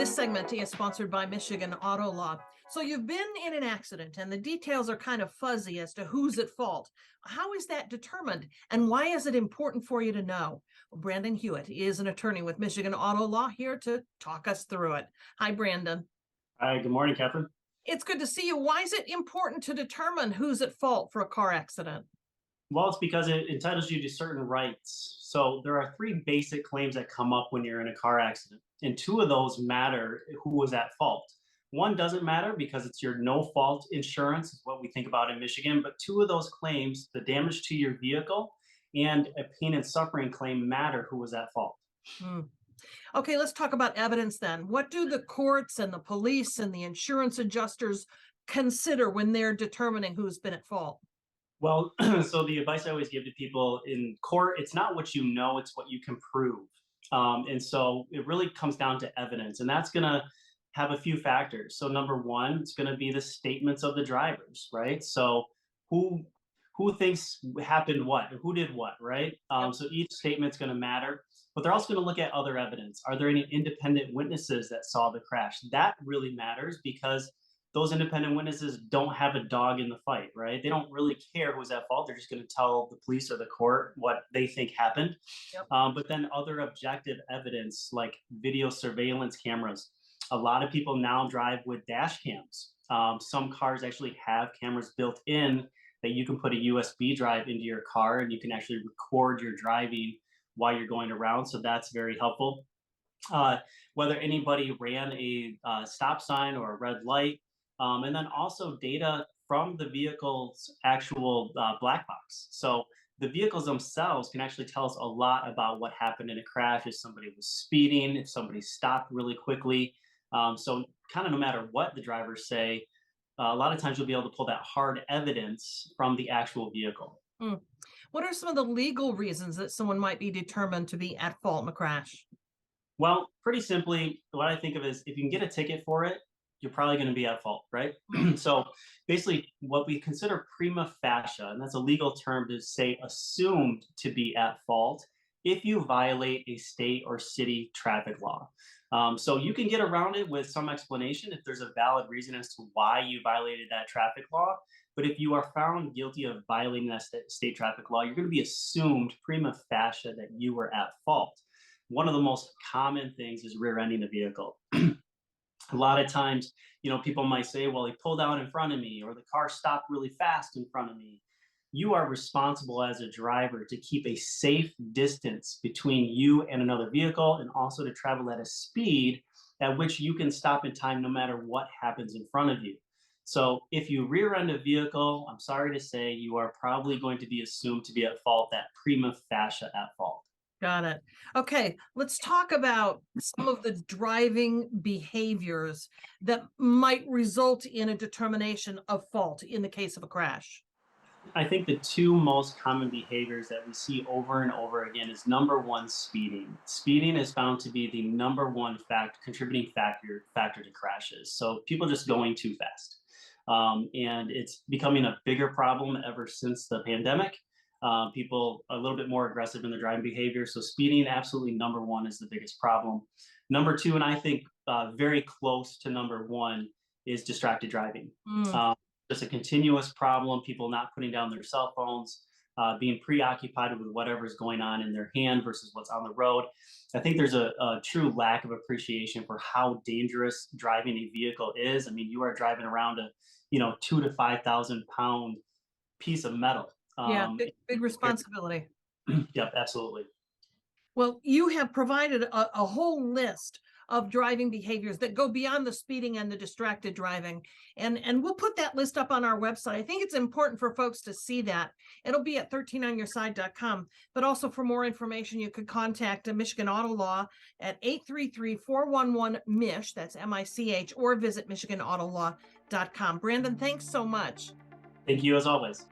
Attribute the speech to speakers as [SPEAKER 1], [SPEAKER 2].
[SPEAKER 1] This segment is sponsored by Michigan Auto Law. So you've been in an accident and the details are kind of fuzzy as to who's at fault. How is that determined and why is it important for you to know? Well, Brandon Hewitt is an attorney with Michigan Auto Law here to talk us through it. Hi, Brandon.
[SPEAKER 2] Hi, good morning, Catherine.
[SPEAKER 1] It's good to see you. Why is it important to determine who's at fault for a car accident?
[SPEAKER 2] Well, it's because it entitles you to certain rights. So there are three basic claims that come up when you're in a car accident, and two of those matter who was at fault. One doesn't matter because it's your no-fault insurance, is what we think about in Michigan, but two of those claims, the damage to your vehicle and a pain and suffering claim, matter who was at fault.
[SPEAKER 1] Hmm. Okay, let's talk about evidence then. What do the courts and the police and the insurance adjusters consider when they're determining who's been at fault?
[SPEAKER 2] Well, so the advice I always give to people in court, it's not what you know, it's what you can prove. And so it really comes down to evidence, and that's going to have a few factors. So number one, it's going to be the statements of the drivers, right? So who who thinks happened what, who did what, right?
[SPEAKER 1] Yep.
[SPEAKER 2] So each statement's going to matter, but they're also going to look at other evidence. Are there any independent witnesses that saw the crash? That really matters because those independent witnesses don't have a dog in the fight, right? They don't really care who's at fault. They're just going to tell the police or the court what they think happened.
[SPEAKER 1] Yep.
[SPEAKER 2] But then other objective evidence like video surveillance cameras. A lot of people now drive with dash cams. Some cars actually have cameras built in that you can put a USB drive into your car and you can actually record your driving while you're going around. So that's very helpful. Whether anybody ran a stop sign or a red light, and then also data from the vehicle's actual black box. So the vehicles themselves can actually tell us a lot about what happened in a crash, if somebody was speeding, if somebody stopped really quickly. So kind of no matter what the drivers say, a lot of times you'll be able to pull that hard evidence from the actual vehicle.
[SPEAKER 1] What are some of the legal reasons that someone might be determined to be at fault in a crash?
[SPEAKER 2] Well, pretty simply, what I think of is if you can get a ticket for it, you're probably going to be at fault, right? So basically, what we consider prima facie, and that's a legal term to say assumed to be at fault if you violate a state or city traffic law. So you can get around it with some explanation if there's a valid reason as to why you violated that traffic law. But if you are found guilty of violating that state traffic law, you're going to be assumed prima facie that you were at fault. One of the most common things is rear-ending the vehicle. A lot of times, people might say, well, he pulled out in front of me or the car stopped really fast in front of me. You are responsible as a driver to keep a safe distance between you and another vehicle and also to travel at a speed at which you can stop in time no matter what happens in front of you. So if you rear end a vehicle, I'm sorry to say you are probably going to be assumed to be at fault, that prima facie at fault.
[SPEAKER 1] Got it. Okay, let's talk about some of the driving behaviors that might result in a determination of fault in the case of a crash.
[SPEAKER 2] I think the two most common behaviors that we see over and over again is number one, speeding. Speeding is found to be the number one contributing factor to crashes. So people just going too fast. And it's becoming a bigger problem ever since the pandemic. People are a little bit more aggressive in their driving behavior. So speeding, absolutely number one, is the biggest problem. Number two, and I think very close to number one, is distracted driving. Just a continuous problem, people not putting down their cell phones, being preoccupied with whatever's going on in their hand versus what's on the road. I think there's a true lack of appreciation for how dangerous driving a vehicle is. I mean, you are driving around a 2,000 to 5,000 pound piece of metal.
[SPEAKER 1] Yeah, big responsibility.
[SPEAKER 2] Yep, absolutely.
[SPEAKER 1] Well, you have provided a whole list of driving behaviors that go beyond the speeding and the distracted driving. And we'll put that list up on our website. I think it's important for folks to see that. It'll be at 13onyourside.com. But also for more information, you could contact Michigan Auto Law at 833-411-MICH, that's MICH, or visit michiganautolaw.com. Brandon, thanks so much.
[SPEAKER 2] Thank you as always.